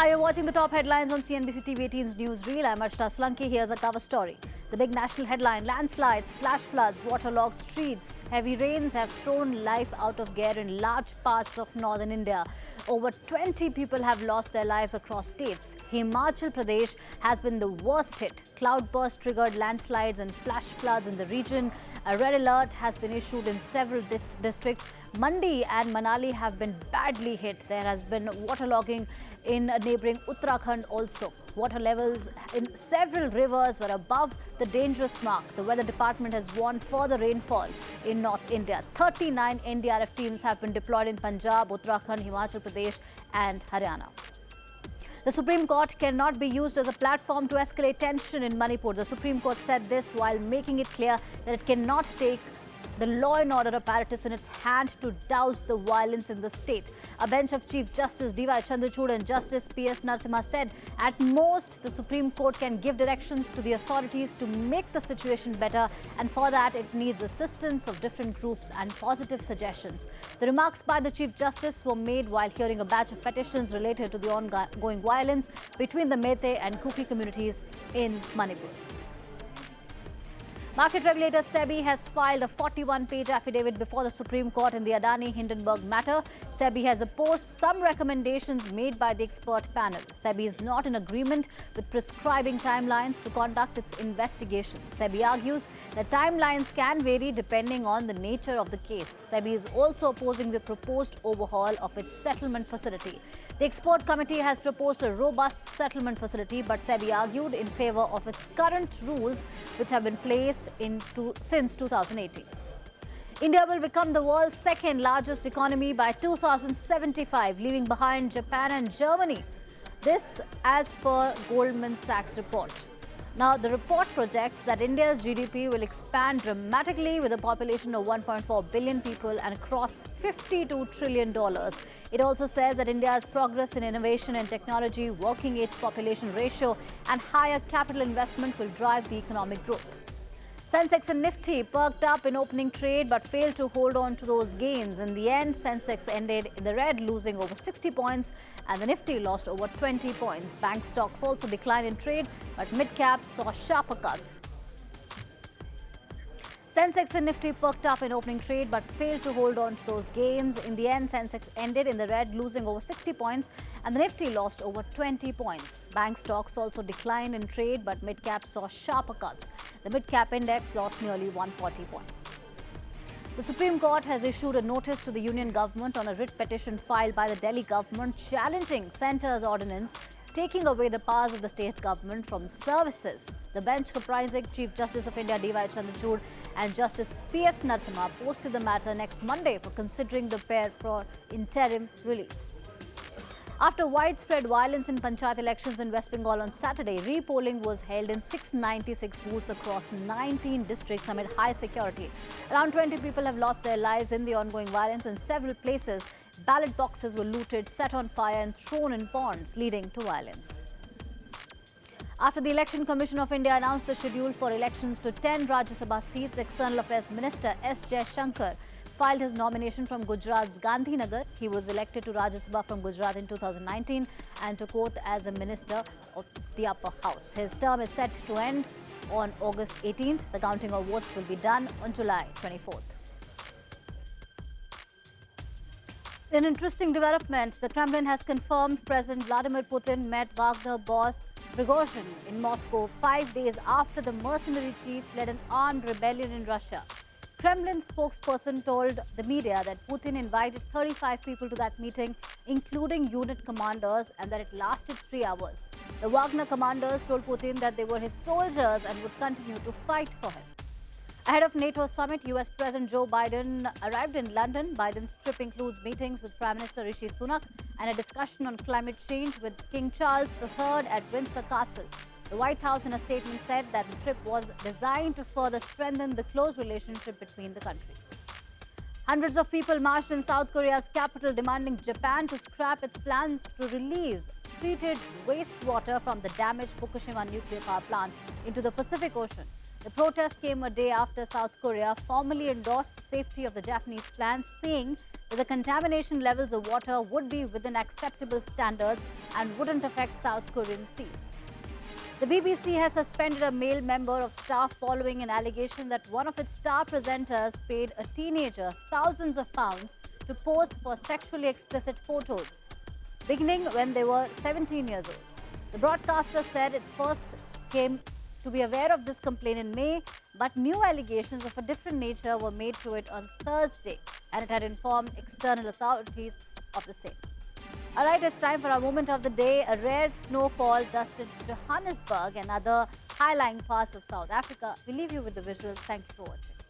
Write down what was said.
Hi, you're watching the top headlines on CNBC-TV18's newsreel. I'm Archana Solanki. Here's a cover story. The big national headline: landslides, flash floods, waterlogged streets. Heavy rains have thrown life out of gear in large parts of northern India. Over 20 people have lost their lives across states. Himachal Pradesh has been the worst hit. Cloudburst triggered landslides and flash floods in the region. A red alert has been issued in several districts. Mandi and Manali have been badly hit. There has been waterlogging in neighbouring Uttarakhand also. Water levels in several rivers were above the dangerous mark. The weather department has warned further rainfall in North India. 39 NDRF teams have been deployed in Punjab, Uttarakhand, Himachal Pradesh and Haryana. The Supreme Court cannot be used as a platform to escalate tension in Manipur. The Supreme Court said this while making it clear that it cannot take the law and order apparatus in its hand to douse the violence in the state. A bench of Chief Justice D.Y. Chandrachud and Justice P.S. Narasimha said at most the Supreme Court can give directions to the authorities to make the situation better, and for that it needs assistance of different groups and positive suggestions. The remarks by the Chief Justice were made while hearing a batch of petitions related to the ongoing violence between the Meitei and Kuki communities in Manipur. Market regulator SEBI has filed a 41-page affidavit before the Supreme Court in the Adani-Hindenburg matter. SEBI has opposed some recommendations made by the expert panel. SEBI is not in agreement with prescribing timelines to conduct its investigations. SEBI argues that timelines can vary depending on the nature of the case. SEBI is also opposing the proposed overhaul of its settlement facility. The expert committee has proposed a robust settlement facility, but SEBI argued in favor of its current rules, which have been placed since 2018. India will become the world's second largest economy by 2075, leaving behind Japan and Germany. This as per Goldman Sachs report. Now, the report projects that India's GDP will expand dramatically with a population of 1.4 billion people and cross $52 trillion. It also says that India's progress in innovation and technology, working age population ratio and higher capital investment will drive the economic growth. Sensex and Nifty perked up in opening trade but failed to hold on to those gains. In the end, Sensex ended in the red, losing over 60 points, and the Nifty lost over 20 points. Bank stocks also declined in trade, but mid-cap saw sharper cuts. Sensex and Nifty perked up in opening trade but failed to hold on to those gains. In the end, Sensex ended in the red, losing over 60 points, and the Nifty lost over 20 points. Bank stocks also declined in trade, but mid-cap saw sharper cuts. The mid-cap index lost nearly 140 points. The Supreme Court has issued a notice to the union government on a writ petition filed by the Delhi government challenging centre's ordinance taking away the powers of the state government from services. The bench, comprising Chief Justice of India D.Y. Chandrachud and Justice P.S. Narasimha, posted the matter next Monday for considering the pair for interim reliefs. After widespread violence in Panchayat elections in West Bengal on Saturday, repolling was held in 696 booths across 19 districts amid high security. Around 20 people have lost their lives in the ongoing violence. In several places, ballot boxes were looted, set on fire and thrown in ponds, leading to violence. After the Election Commission of India announced the schedule for elections to 10 Rajya Sabha seats, External Affairs Minister S. Jaishankar filed his nomination from Gujarat's Gandhinagar. He was elected to Rajya Sabha from Gujarat in 2019 and took oath as a minister of the upper house. His term is set to end on August 18th. The counting of votes will be done on July 24th. In an interesting development, the Kremlin has confirmed President Vladimir Putin met Wagner boss Prigozhin in Moscow 5 days after the mercenary chief led an armed rebellion in Russia. Kremlin spokesperson told the media that Putin invited 35 people to that meeting, including unit commanders, and that it lasted 3 hours. The Wagner commanders told Putin that they were his soldiers and would continue to fight for him. Ahead of NATO summit, US President Joe Biden arrived in London. Biden's trip includes meetings with Prime Minister Rishi Sunak and a discussion on climate change with King Charles III at Windsor Castle. The White House in a statement said that the trip was designed to further strengthen the close relationship between the countries. Hundreds of people marched in South Korea's capital demanding Japan to scrap its plan to release treated wastewater from the damaged Fukushima nuclear power plant into the Pacific Ocean. The protest came a day after South Korea formally endorsed the safety of the Japanese plant, saying that the contamination levels of water would be within acceptable standards and wouldn't affect South Korean seas. The BBC has suspended a male member of staff following an allegation that one of its star presenters paid a teenager thousands of pounds to pose for sexually explicit photos, beginning when they were 17 years old. The broadcaster said it first came to be aware of this complaint in May, but new allegations of a different nature were made to it on Thursday, and it had informed external authorities of the same. All right, it's time for our moment of the day. A rare snowfall dusted Johannesburg and other high-lying parts of South Africa. We leave you with the visuals. Thank you for watching.